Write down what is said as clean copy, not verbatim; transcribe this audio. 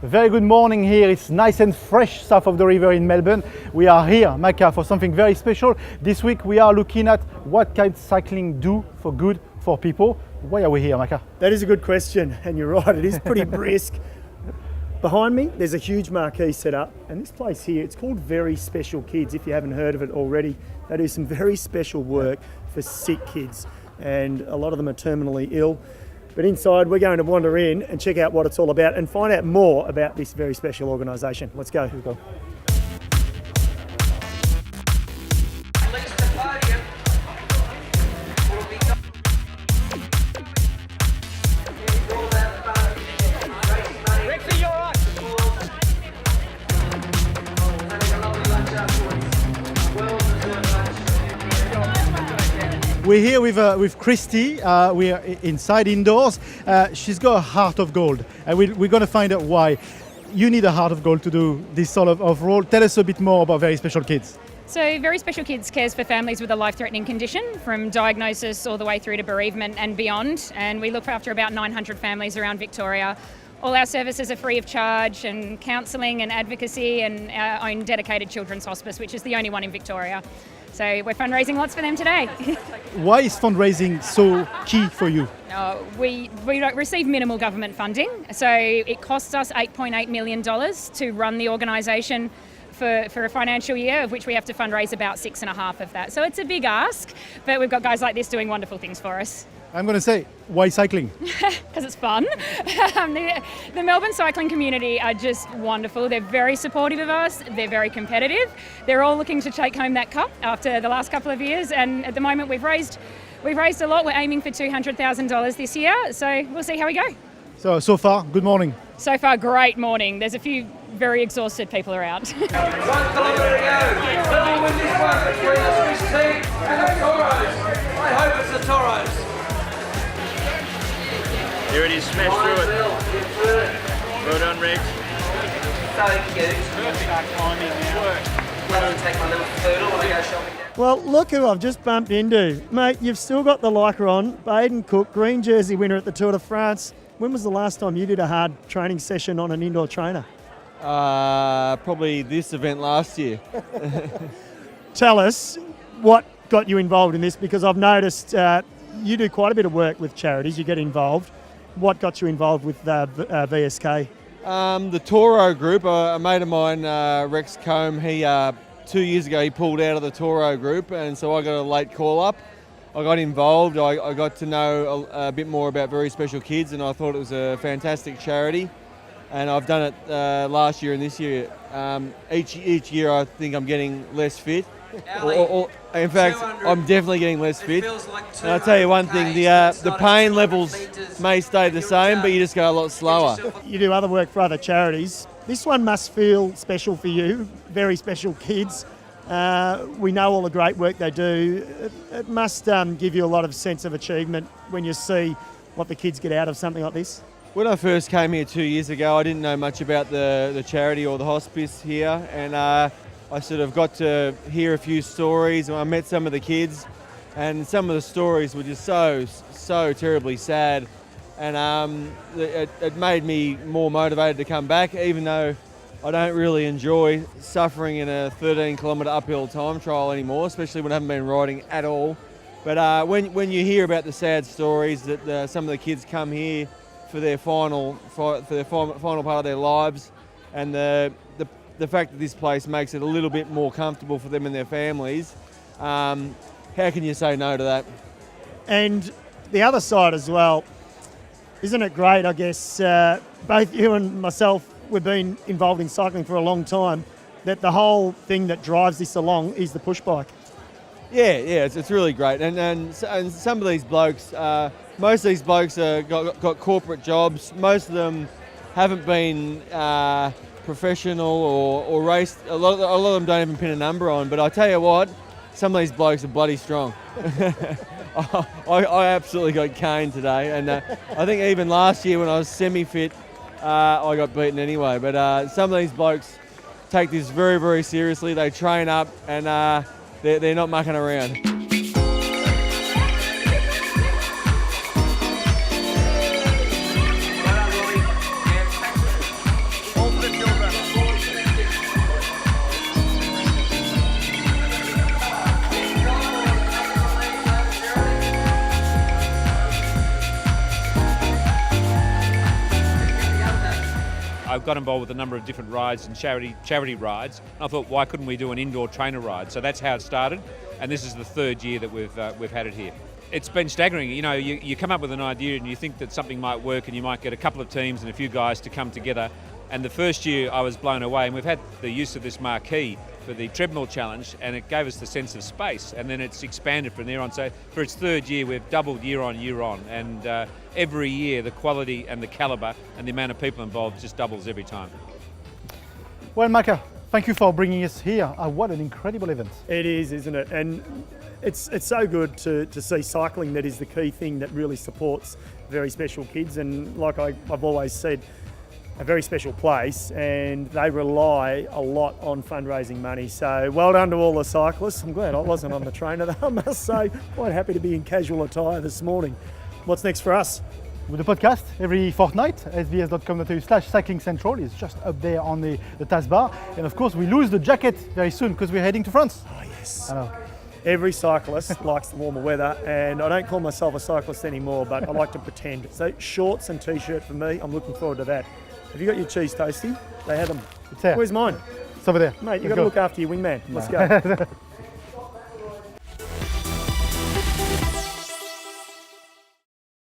Very good morning here. It's nice and fresh south of the river in Melbourne. We are here, Maka, for something very special. This week we are looking at what can cycling do for good for people. Why are we here, Maka? That is a good question, and you're right, it is pretty brisk. Behind me, there's a huge marquee set up, and this place here, it's called Very Special Kids. If you haven't heard of it already, they do some very special work for sick kids, and a lot of them are terminally ill. But inside, we're going to wander in and check out what it's all about and find out more about this very special organisation. Let's go. Let's go. We're here with Christy. We are inside indoors. She's got a heart of gold, and we're going to find out why. You need a heart of gold to do this sort of role. Tell us a bit more about Very Special Kids. So Very Special Kids cares for families with a life-threatening condition, from diagnosis all the way through to bereavement and beyond. And we look after about 900 families around Victoria. All our services are free of charge, and counselling and advocacy, and our own dedicated children's hospice, which is the only one in Victoria. So we're fundraising lots for them today. Why is fundraising so key for you? We don't receive minimal government funding, so it costs us $8.8 million to run the organisation for a financial year, of which we have to fundraise about 6.5 of that. So it's a big ask, but we've got guys like this doing wonderful things for us. I'm going to say, why cycling? Because it's fun. The Melbourne cycling community are just wonderful. They're very supportive of us. They're very competitive. They're all looking to take home that cup after the last couple of years. And at the moment, we've raised a lot. We're aiming for $200,000 this year. So we'll see how we go. So far, good morning. So far, great morning. There's a few very exhausted people around. 1 kilometre to go. Who will win this one between the Swiss team and the Toros? I hope it's the Toros. Here it is, smash through it. Well done, Rex. So cute. Perfect timing now. Let me take my little poodle when I go shopping. Well, look who I've just bumped into. Mate, you've still got the Lycra on. Baden Cook, green jersey winner at the Tour de France. When was the last time you did a hard training session on an indoor trainer? Probably this event last year. Tell us what got you involved in this, because I've noticed you do quite a bit of work with charities. You get involved. What got you involved with VSK? The Toro group, a mate of mine, Rex Combe, he 2 years ago he pulled out of the Toro group, and so I got a late call up. I got involved. I got to know a bit more about Very Special Kids, and I thought it was a fantastic charity. And I've done it last year and this year. Each year I think I'm getting less fit. In fact, I'm definitely getting less fit. And I'll tell you one thing, the pain levels may stay the same, but you just go a lot slower. You do other work for other charities. This one must feel special for you, Very Special Kids. We know all the great work they do. It must give you a lot of sense of achievement when you see what the kids get out of something like this. When I first came here 2 years ago, I didn't know much about the charity or the hospice here, and I sort of got to hear a few stories, and I met some of the kids, and some of the stories were just so terribly sad, and it made me more motivated to come back, even though I don't really enjoy suffering in a 13-kilometre uphill time trial anymore, especially when I haven't been riding at all. But when you hear about the sad stories that some of the kids come here for their final part of their lives, and the fact that this place makes it a little bit more comfortable for them and their families, how can you say no to that? And the other side as well, isn't it great? I guess both you and myself, we've been involved in cycling for a long time, that the whole thing that drives this along is the push bike. Yeah, it's really great. And some of these blokes, most of these blokes got corporate jobs. Most of them haven't been professional or raced. A lot of them don't even pin a number on. But I tell you what, some of these blokes are bloody strong. I absolutely got caned today, and I think even last year when I was semi-fit, I got beaten anyway. But some of these blokes take this very, very seriously. They train up, and they're not mucking around. I got involved with a number of different rides and charity rides. And I thought, why couldn't we do an indoor trainer ride? So that's how it started, and this is the third year that we've had it here. It's been staggering. You know, you come up with an idea and you think that something might work, and you might get a couple of teams and a few guys to come together. And the first year I was blown away, and we've had the use of this marquee for the treadmill challenge, and it gave us the sense of space, and then it's expanded from there on. So for its third year, we've doubled year on, and every year the quality and the calibre and the amount of people involved just doubles every time. Well, Micah, thank you for bringing us here. What an incredible event. It is, isn't it? And it's so good to see cycling that is the key thing that really supports very special kids. And like I've always said, a very special place, and they rely a lot on fundraising money. So well done to all the cyclists. I'm glad I wasn't on the trainer though, I must say. Quite happy to be in casual attire this morning. What's next for us? With the podcast every fortnight, sbs.com.au/cycling central is just up there on the taskbar. And of course, we lose the jacket very soon because we're heading to France. Oh yes. I know. Every cyclist likes the warmer weather, and I don't call myself a cyclist anymore, but I like to pretend. So shorts and t-shirt for me, I'm looking forward to that. Have you got your cheese toasty? They have them. It's there. Where's mine? It's over there. Mate, you've Let's got to look after your wingman. Let's go.